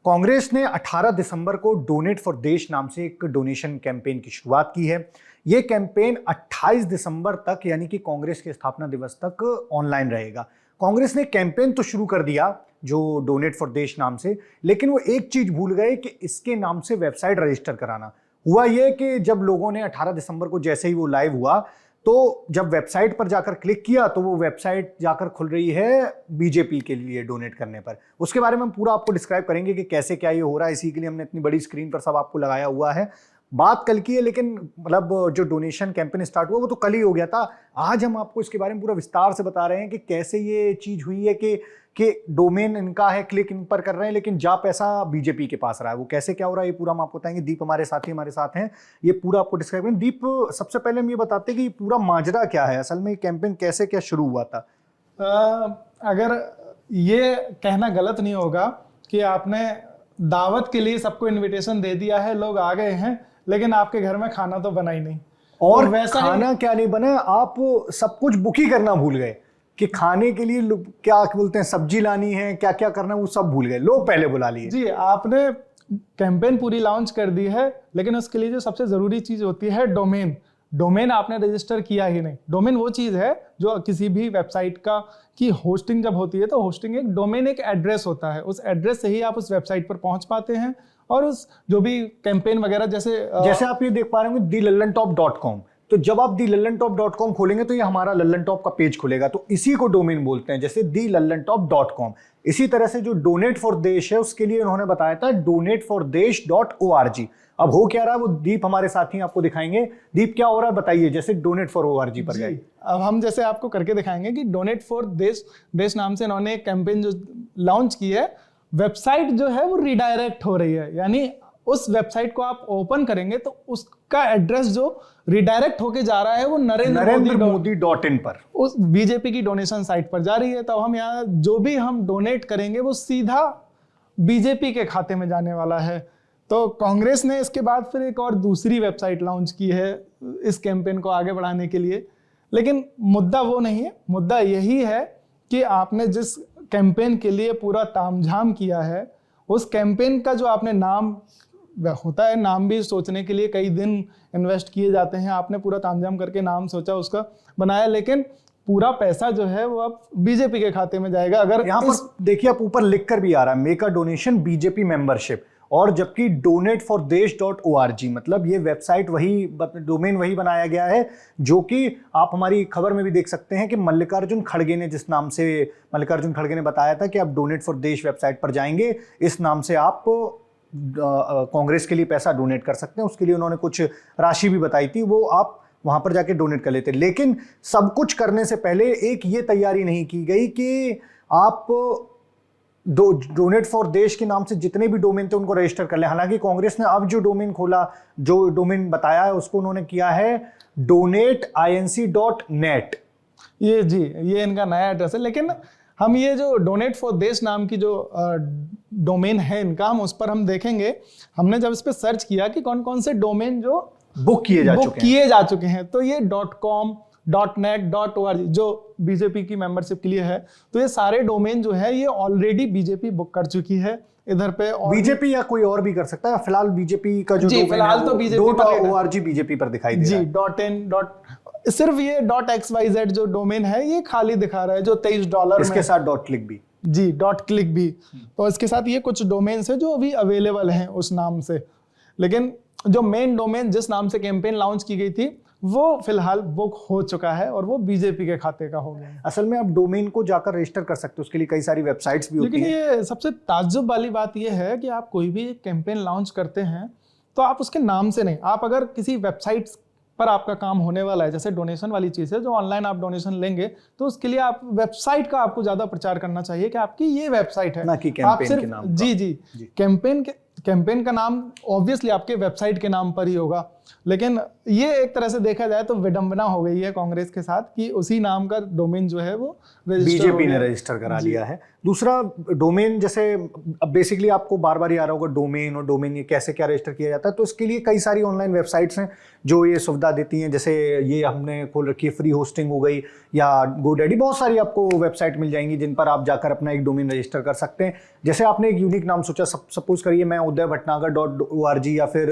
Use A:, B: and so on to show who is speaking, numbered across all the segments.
A: कांग्रेस ने 18 दिसंबर को donate for देश नाम से एक डोनेशन कैंपेन की शुरुआत की है। ये कैंपेन 28 दिसंबर तक यानी कि कांग्रेस के स्थापना दिवस तक ऑनलाइन रहेगा। कांग्रेस ने कैंपेन तो शुरू कर दिया जो डोनेट फॉर देश नाम से, लेकिन वो एक चीज भूल गए कि इसके नाम से वेबसाइट रजिस्टर कराना। हुआ ये कि जब लोगों ने 18 दिसंबर को जैसे ही वो लाइव हुआ तो जब वेबसाइट पर जाकर क्लिक किया तो वो वेबसाइट जाकर खुल रही है बीजेपी के लिए डोनेट करने पर। उसके बारे में हम पूरा आपको डिस्क्राइब करेंगे कि कैसे क्या ये हो रहा है। इसी के लिए हमने इतनी बड़ी स्क्रीन पर सब आपको लगाया हुआ है। बात कल की है, लेकिन मतलब जो डोनेशन कैंपेन स्टार्ट हुआ वो तो कल ही हो गया था। आज हम आपको इसके बारे में पूरा विस्तार से बता रहे हैं कि कैसे ये चीज हुई है कि डोमेन इनका है, क्लिक इन पर कर रहे हैं, लेकिन जा पैसा बीजेपी के पास रहा है। वो कैसे क्या हो रहा है ये पूरा हम आपको बताएंगे। दीप हमारे साथ हैं, ये पूरा आपको डिस्क्राइब करेंगे। दीप, सबसे पहले हम ये बताते हैं कि पूरा माजरा क्या है, असल में कैंपेन कैसे क्या शुरू हुआ था।
B: अगर ये कहना गलत नहीं होगा कि आपने दावत के लिए सबको इनविटेशन दे दिया है, लोग आ गए हैं, लेकिन आपके घर में खाना तो बना ही नहीं।
A: और वैसा खाना क्या नहीं बना, आप सब कुछ बुक ही करना भूल गए कि खाने के लिए क्या बोलते हैं, सब्जी लानी है, क्या क्या करना है, वो सब भूल गए। लोग पहले बुला लिए।
B: जी, आपने कैंपेन पूरी लॉन्च कर दी है, लेकिन उसके लिए जो सबसे जरूरी चीज होती है डोमेन आपने रजिस्टर किया ही नहीं। डोमेन वो चीज है जो किसी भी वेबसाइट का की होस्टिंग जब होती है तो होस्टिंग एक डोमेन एक एड्रेस होता है। उस एड्रेस से ही आप उस वेबसाइट पर पहुंच पाते हैं और उस जो भी कैंपेन वगैरह जैसे
A: आप ये देख पा रहे होंगे thelallanTop.com। तो जब आप thelallanTop.com खोलेंगे तो ये हमारा लल्लन टॉप का पेज खुलेगा, तो इसी को डोमेन बोलते हैं, जैसे thelallanTop.com। इसी तरह से जो डोनेट फॉर देश है उसके लिए उन्होंने बताया था donatfordesh.org। अब हो क्या रहा है वो दीप हमारे साथी आपको दिखाएंगे। दीप, क्या हो रहा है बताइए। जैसे डोनेट फॉर ORG पर गए,
B: अब हम जैसे आपको करके दिखाएंगे कि डोनेट फॉर देश नाम से इन्होंने एक कैंपेन जो लॉन्च की है, वेबसाइट जो है वो रिडायरेक्ट हो रही है। यानी उस वेबसाइट को आप ओपन करेंगे तो उसका एड्रेस जो रिडायरेक्ट होके जा रहा है वो
A: नरेंद्र.मोदी.in पर,
B: उस बीजेपी की डोनेशन साइट पर जा रही है। तो हम यहाँ जो भी हम डोनेट करेंगे वो सीधा बीजेपी के खाते में जाने वाला है। तो कांग्रेस ने इसके बाद फिर एक और दूसरी वेबसाइट लॉन्च की है इस कैंपेन को आगे बढ़ाने के लिए, लेकिन मुद्दा वो नहीं है। मुद्दा यही है कि आपने जिस कैंपेन के लिए पूरा तामझाम किया है, उस कैंपेन का जो आपने नाम होता है, नाम भी सोचने के लिए कई दिन इन्वेस्ट किए जाते हैं। आपने पूरा तामझाम करके नाम सोचा, उसका बनाया, लेकिन पूरा पैसा जो है वो अब बीजेपी के खाते में जाएगा। अगर
A: यहाँ पर देखिए, आप ऊपर लिख कर भी आ रहा है make a donation BJP membership, और जबकि donatfordesh.org, मतलब ये वेबसाइट वही, डोमेन वही बनाया गया है जो कि आप हमारी खबर में भी देख सकते हैं कि मल्लिकार्जुन खड़गे ने, जिस नाम से मल्लिकार्जुन खड़गे ने बताया था कि आप डोनेट फॉर देश वेबसाइट पर जाएंगे, इस नाम से आप कांग्रेस के लिए पैसा डोनेट कर सकते हैं। उसके लिए उन्होंने कुछ राशि भी बताई थी, वो आप वहां पर जाके डोनेट कर लेते। लेकिन सब कुछ करने से पहले एक ये तैयारी नहीं की गई कि आप डोनेट फॉर देश के नाम से जितने भी डोमेन थे उनको रजिस्टर कर लें। हालांकि कांग्रेस ने अब जो डोमेन खोला, जो डोमेन बताया है, उसको उन्होंने किया है donateinc.net।
B: ये इनका नया एड्रेस है। लेकिन हम ये जो डोनेट फॉर देश नाम की जो डोमेन है इनका, हम उस पर हम देखेंगे। हमने जब इस पर सर्च किया कि कौन कौन से डोमेन जो
A: बुक किए जा चुके हैं,
B: तो ये .com, .net, .org जो बीजेपी की मेंबरशिप के लिए है, तो ये सारे डोमेन जो है ये ऑलरेडी बीजेपी बुक कर चुकी है। इधर पे
A: बीजेपी या कोई और भी कर सकता है। फिलहाल बीजेपी का जो
B: फिलहाल तो
A: .org बीजेपी पर दिखाई दे रहा है।
B: .in सिर्फ ये .xyz जो डोमेन है ये खाली दिखा रहा है, जो $23
A: इसके साथ .click भी।
B: जी, .click भी। तो इसके साथ ये कुछ डोमेन्स है जो अभी अवेलेबल हैं उस नाम से, लेकिन जो मेन डोमेन जिस नाम से कैंपेन लॉन्च की गई थी वो फिलहाल बुक हो चुका है और वो बीजेपी के खाते का हो गया है।
A: असल में आप डोमेन को जाकर रजिस्टर कर सकते हो, उसके लिए कई सारी वेबसाइट्स भी होती हैं।
B: लेकिन ये सबसे ताज्जुब वाली बात ये है कि आप कोई भी कैंपेन लॉन्च करते हैं तो आप उसके नाम से नहीं, आप अगर किसी वेबसाइट पर आपका काम होने वाला है, जैसे डोनेशन वाली चीज है, जो ऑनलाइन आप डोनेशन लेंगे, तो उसके लिए आप वेबसाइट का आपको ज्यादा प्रचार करना चाहिए कि आपकी ये वेबसाइट है,
A: ना कि कैंपेन के नाम।
B: जी। कैंपेन का नाम ऑब्वियसली आपके वेबसाइट के नाम पर ही होगा। लेकिन ये एक तरह से देखा जाए तो विडंबना हो गई है कांग्रेस के साथ कि उसी नाम का डोमेन जो है वो
A: बीजेपी ने रजिस्टर करा लिया है। दूसरा डोमेन, जैसे अब बेसिकली आपको बार बार ही आ रहा होगा डोमेन, और डोमेन ये कैसे क्या रजिस्टर किया जाता है, तो इसके लिए कई सारी ऑनलाइन वेबसाइट्स हैं जो ये सुविधा देती हैं। जैसे ये हमने खोल रखी है फ्री होस्टिंग हो गई, या GoDaddy, बहुत सारी आपको वेबसाइट मिल जाएंगी जिन पर आप जाकर अपना एक डोमेन रजिस्टर कर सकते हैं। जैसे आपने एक यूनिक नाम सोचा, सपोज करिए मैं udaybhatnagar.org या फिर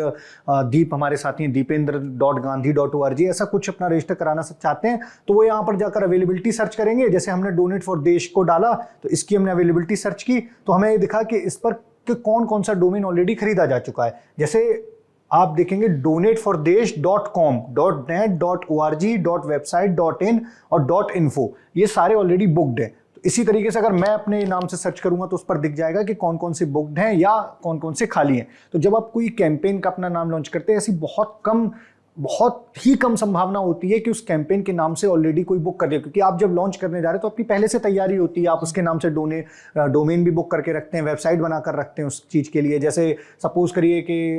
A: दीप, हमारे साथी हैं deependra.gandhi.org, ऐसा कुछ अपना रजिस्टर कराना चाहते हैं, तो वो यहाँ पर जाकर अवेलेबिलिटी सर्च करेंगे। जैसे हमने डोनेट फॉर देश को डाला तो इसकी हमने अवेलेबिलिटी सर्च की, तो हमें ये दिखा कि इस पर कौन कौन सा डोमेन ऑलरेडी खरीदा जा चुका है। जैसे आप देखेंगे donatfordesh.com, .net, .org, .website, .in और .info, ये सारे ऑलरेडी बुक्ड हैं। तो इसी तरीके से अगर मैं अपने नाम से सर्च करूंगा तो उस पर दिख जाएगा कि कौन कौन से बुक्ड हैं या कौन कौन से खाली हैं। तो जब आप कोई कैंपेन का अपना नाम लॉन्च करते हैं, ऐसी बहुत ही कम संभावना होती है कि उस कैंपेन के नाम से ऑलरेडी कोई बुक कर दे, क्योंकि आप जब लॉन्च करने जा रहे हैं तो आपकी पहले से तैयारी होती है, आप उसके नाम से डोमेन भी बुक करके रखते हैं, वेबसाइट बनाकर रखते हैं उस चीज़ के लिए। जैसे सपोज करिए कि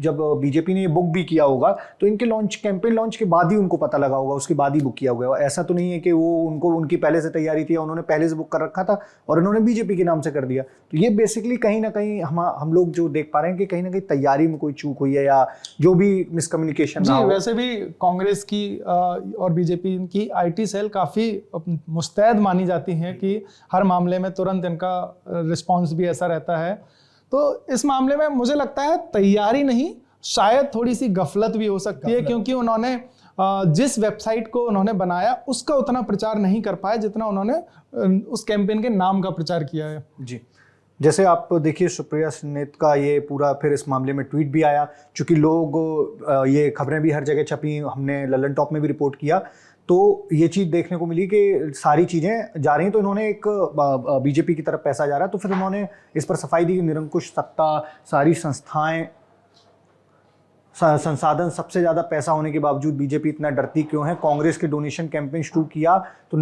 A: जब बीजेपी ने ये बुक भी किया होगा तो इनके कैंपेन लॉन्च के बाद ही उनको पता लगा होगा, उसके बाद ही बुक किया होगा। ऐसा तो नहीं है कि वो उनकी पहले से तैयारी थी, उन्होंने पहले से बुक कर रखा था और उन्होंने बीजेपी के नाम से कर दिया। तो ये बेसिकली कहीं ना कहीं हम लोग जो देख पा रहे हैं कि कहीं ना कहीं तैयारी में कोई चूक हुई है या जो भी मिसकम्युनिकेशन ना हो।
B: वैसे भी कांग्रेस की और बीजेपी की आईटी सेल काफ़ी मुस्तैद मानी जाती हैं कि हर मामले में तुरंत इनका रिस्पांस भी ऐसा रहता है। तो इस मामले में मुझे लगता है तैयारी नहीं, शायद थोड़ी सी गफलत भी हो सकती है, क्योंकि उन्होंने जिस वेबसाइट को उन्होंने बनाया उसका उतना प्रचार नहीं कर पाए जितना उन्होंने उस कैंपेन के नाम का प्रचार किया है।
A: जी, जैसे आप देखिए सुप्रिया सुनीत का ये पूरा फिर इस मामले में ट्वीट भी आया, चूंकि लोग ये खबरें भी हर जगह छपी, हमने ललन टॉप में भी रिपोर्ट किया, तो ये चीज़ देखने को मिली कि सारी चीज़ें जा रही हैं। तो इन्होंने एक बीजेपी की तरफ पैसा जा रहा है, तो फिर उन्होंने इस पर सफाई दी कि निरंकुश सत्ता, सारी संस्थाएं, संसाधन, सबसे ज़्यादा पैसा होने के बावजूद बीजेपी इतना डरती क्यों है। कांग्रेस के डोनेशन कैंपेन शुरू किया तो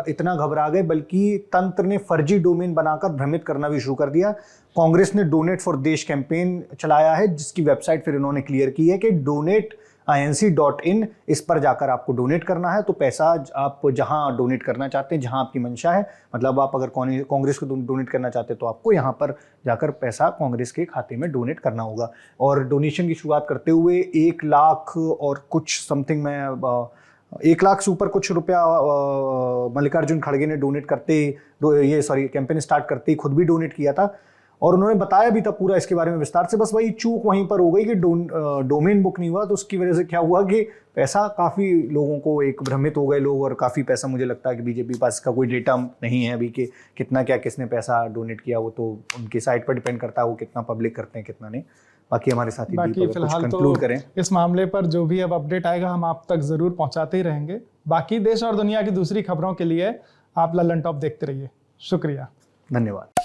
A: इतना घबरा गए, बल्कि तंत्र ने फर्जी डोमेन बनाकर भ्रमित करना भी शुरू कर दिया। कांग्रेस ने डोनेट फॉर देश कैंपेन चलाया है, जिसकी वेबसाइट फिर इन्होंने क्लियर की है कि donate.inc.in, इस पर जाकर आपको डोनेट करना है। तो पैसा आप जहां डोनेट करना चाहते हैं, जहां आपकी मंशा है, मतलब आप अगर कांग्रेस को डोनेट करना चाहते हैं तो आपको यहां पर जाकर पैसा कांग्रेस के खाते में डोनेट करना होगा। और डोनेशन की शुरुआत करते हुए 1 लाख और कुछ समथिंग में 1 लाख से ऊपर कुछ रुपया मल्लिकार्जुन खड़गे ने डोनेट कैंपेन स्टार्ट करते ही खुद भी डोनेट किया था, और उन्होंने बताया भी था पूरा इसके बारे में विस्तार से। बस वही चूक वहीं पर हो गई कि डोमेन बुक नहीं हुआ, तो उसकी वजह से क्या हुआ कि पैसा, काफ़ी लोगों को एक भ्रमित हो गए लोग, और काफ़ी पैसा, मुझे लगता है कि बीजेपी पास का कोई डेटा नहीं है अभी कि कितना क्या किसने पैसा डोनेट किया, वो तो उनकी साइट पर डिपेंड करता है वो कितना पब्लिक करते हैं कितना नहीं। बाकी हमारे साथी
B: फिलहाल कंक्लूड करें, इस मामले पर जो भी अब अपडेट आएगा हम आप तक जरूर पहुंचाते ही रहेंगे। बाकी देश और दुनिया की दूसरी खबरों के लिए आप ललन टॉप देखते रहिए। शुक्रिया,
A: धन्यवाद।